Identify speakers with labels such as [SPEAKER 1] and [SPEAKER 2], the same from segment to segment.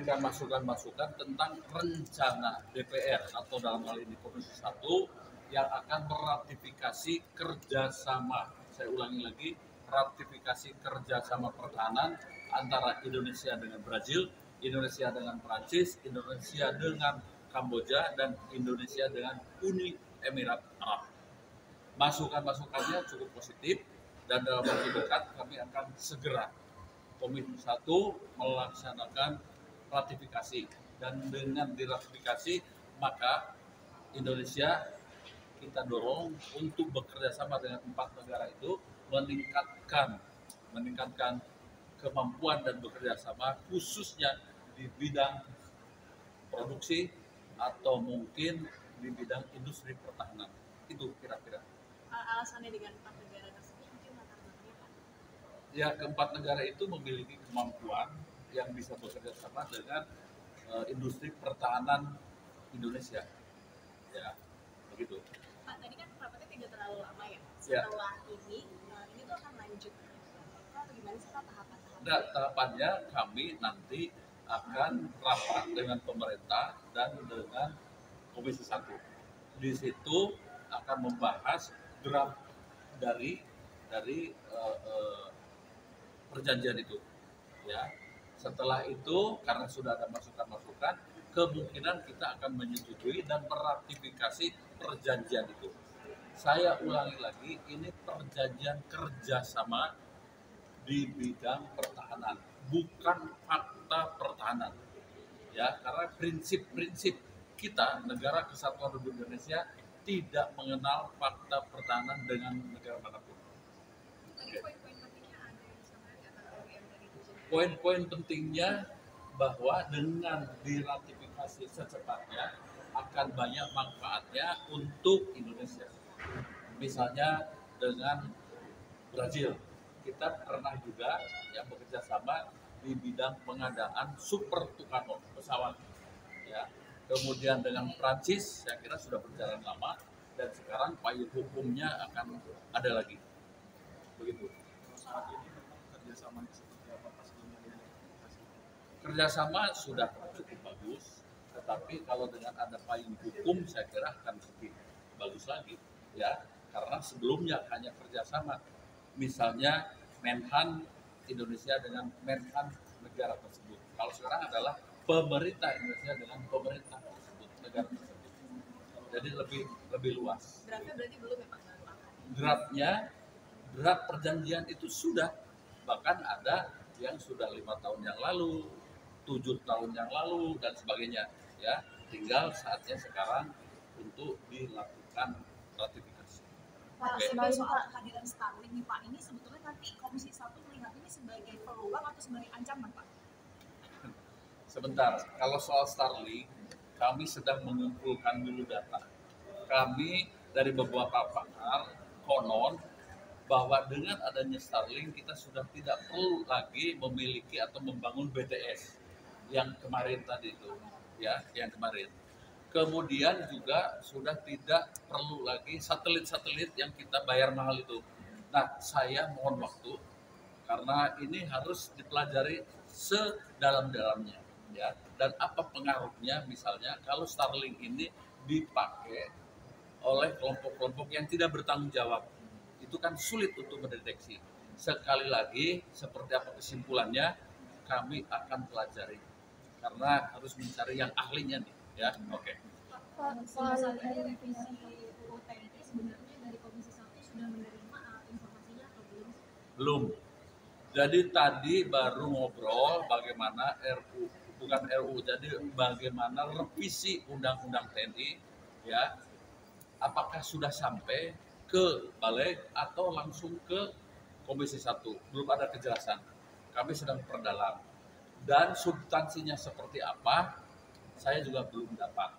[SPEAKER 1] memberikan masukan-masukan tentang rencana DPR atau dalam hal ini Komisi 1 yang akan meratifikasi kerjasama, saya ulangi lagi, ratifikasi kerjasama pertahanan antara Indonesia dengan Brazil, Indonesia dengan Prancis, Indonesia dengan Kamboja, dan Indonesia dengan Uni Emirat Arab. Masukan-masukannya cukup positif dan dalam waktu dekat kami akan segera Komisi 1 melaksanakan ratifikasi, dan dengan diratifikasi maka Indonesia kita dorong untuk bekerja sama dengan 4 negara itu meningkatkan kemampuan dan bekerja sama khususnya di bidang produksi atau mungkin di bidang industri pertahanan. Itu kira-kira.
[SPEAKER 2] Alasannya dengan 4 negara tersebut mungkin latar belakangnya Pak?
[SPEAKER 1] Ya, keempat negara itu memiliki kemampuan yang bisa bekerja sama dengan industri pertahanan Indonesia. Ya, begitu.
[SPEAKER 2] Pak, tadi kan rapatnya tidak terlalu lama ya. Setelah ini tuh akan lanjut atau gimana sih Pak tahapan-tahapan?
[SPEAKER 1] Nah, tahapannya kami nanti akan rapat dengan pemerintah dan dengan Komisi 1. Di situ akan membahas draft dari perjanjian itu. Ya. Setelah itu, karena sudah ada masukan-masukan, kemungkinan kita akan menyetujui dan meratifikasi perjanjian itu. Saya ulangi lagi, ini perjanjian kerjasama di bidang pertahanan, bukan fakta pertahanan. Ya, karena prinsip-prinsip kita, Negara Kesatuan Republik Indonesia, tidak mengenal fakta pertahanan dengan negara manapun.
[SPEAKER 2] Tadi poin-poin pentingnya ada yang sama antara OEM dan Indonesia.
[SPEAKER 1] Poin-poin pentingnya bahwa dengan diratifikasi secepatnya akan banyak manfaatnya untuk Indonesia. Misalnya dengan Brazil, kita pernah juga yang bekerja sama di bidang pengadaan Super Tucano pesawat. Ya. Kemudian dengan Prancis, saya kira sudah berjalan lama dan sekarang payung hukumnya akan ada lagi. Begitu.
[SPEAKER 3] Saat ini memang kerjasamanya seperti apa Pak sebelumnya diratifikasi?
[SPEAKER 1] Kerjasama sudah cukup bagus, tetapi kalau dengan ada payung hukum saya kira akan lebih bagus lagi, ya, karena sebelumnya hanya kerjasama, misalnya Menhan Indonesia dengan Menhan negara tersebut. Kalau sekarang adalah pemerintah Indonesia dengan pemerintah tersebut, negara tersebut. Jadi lebih luas.
[SPEAKER 2] Draftnya berarti belum ya Pak?
[SPEAKER 1] Draft perjanjian itu sudah, bahkan ada yang sudah 5 tahun yang lalu, 7 tahun yang lalu dan sebagainya, ya. Tinggal saatnya sekarang untuk dilakukan ratifikasi.
[SPEAKER 2] Pak,
[SPEAKER 1] Oke.
[SPEAKER 2] sebagai soal kehadiran Starlink nih Pak, ini sebetulnya nanti Komisi 1 melihat ini sebagai peluang atau sebagai ancaman Pak?
[SPEAKER 1] Sebentar, kalau soal Starlink, kami sedang mengumpulkan dulu data. Kami dari beberapa pakar konon bahwa dengan adanya Starlink kita sudah tidak perlu lagi memiliki atau membangun BTS yang kemarin tadi itu, ya, yang kemarin. Kemudian juga sudah tidak perlu lagi satelit-satelit yang kita bayar mahal itu. Nah, saya mohon waktu karena ini harus dipelajari sedalam-dalamnya, ya. Dan apa pengaruhnya misalnya kalau Starlink ini dipakai oleh kelompok-kelompok yang tidak bertanggung jawab. Itu kan sulit untuk mendeteksi. Sekali lagi, seperti apa kesimpulannya, kami akan pelajari. Karena harus mencari yang ahlinya nih, ya. Oke.
[SPEAKER 4] Pak, soal revisi UU TNI sebenarnya dari Komisi 1 sudah menerima informasinya atau belum?
[SPEAKER 1] Belum. Jadi tadi baru ngobrol bagaimana jadi bagaimana revisi Undang-Undang TNI, ya. Apakah sudah sampai ke balik atau langsung ke Komisi 1? Belum ada kejelasan. Kami sedang perdalam. Dan substansinya seperti apa, saya juga belum dapat.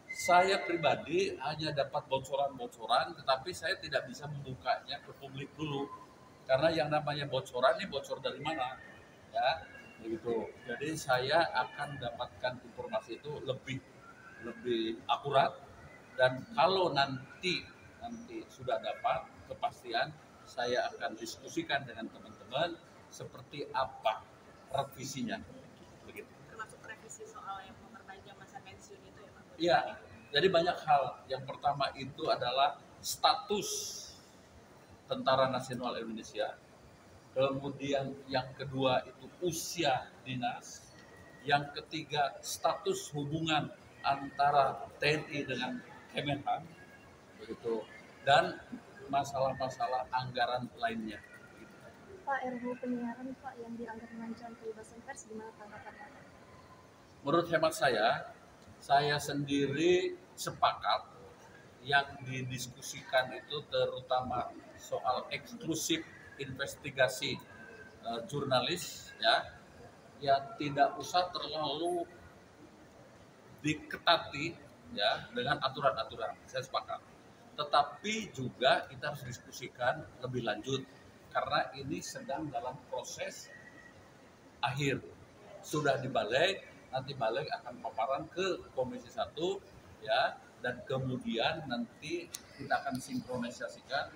[SPEAKER 1] Saya pribadi hanya dapat bocoran-bocoran, tetapi saya tidak bisa membukanya ke publik dulu. Karena yang namanya bocoran ini bocor dari mana? Ya, begitu. Jadi saya akan dapatkan informasi itu lebih akurat, dan kalau nanti sudah dapat kepastian, saya akan diskusikan dengan teman-teman seperti apa revisinya, begitu.
[SPEAKER 2] Termasuk revisi soal yang memperpanjang masa pensiun itu ya Pak?
[SPEAKER 1] Iya, jadi banyak hal. Yang pertama itu adalah status Tentara Nasional Indonesia. Kemudian yang kedua itu usia dinas. Yang ketiga status hubungan antara TNI dengan Kemenhan, begitu. Dan masalah-masalah anggaran lainnya.
[SPEAKER 4] Pak, RUU penyiaran Pak yang dianggap mengancam kebebasan pers, gimana tanggapannya?
[SPEAKER 1] Menurut hemat saya sendiri sepakat yang didiskusikan itu terutama soal eksklusif investigasi jurnalis, ya tidak usah terlalu diketati ya dengan aturan-aturan. Saya sepakat. Tetapi juga kita harus diskusikan lebih lanjut karena ini sedang dalam proses akhir. Sudah dibalik, nanti balik akan paparan ke Komisi 1 ya, dan kemudian nanti kita akan sinkronisasikan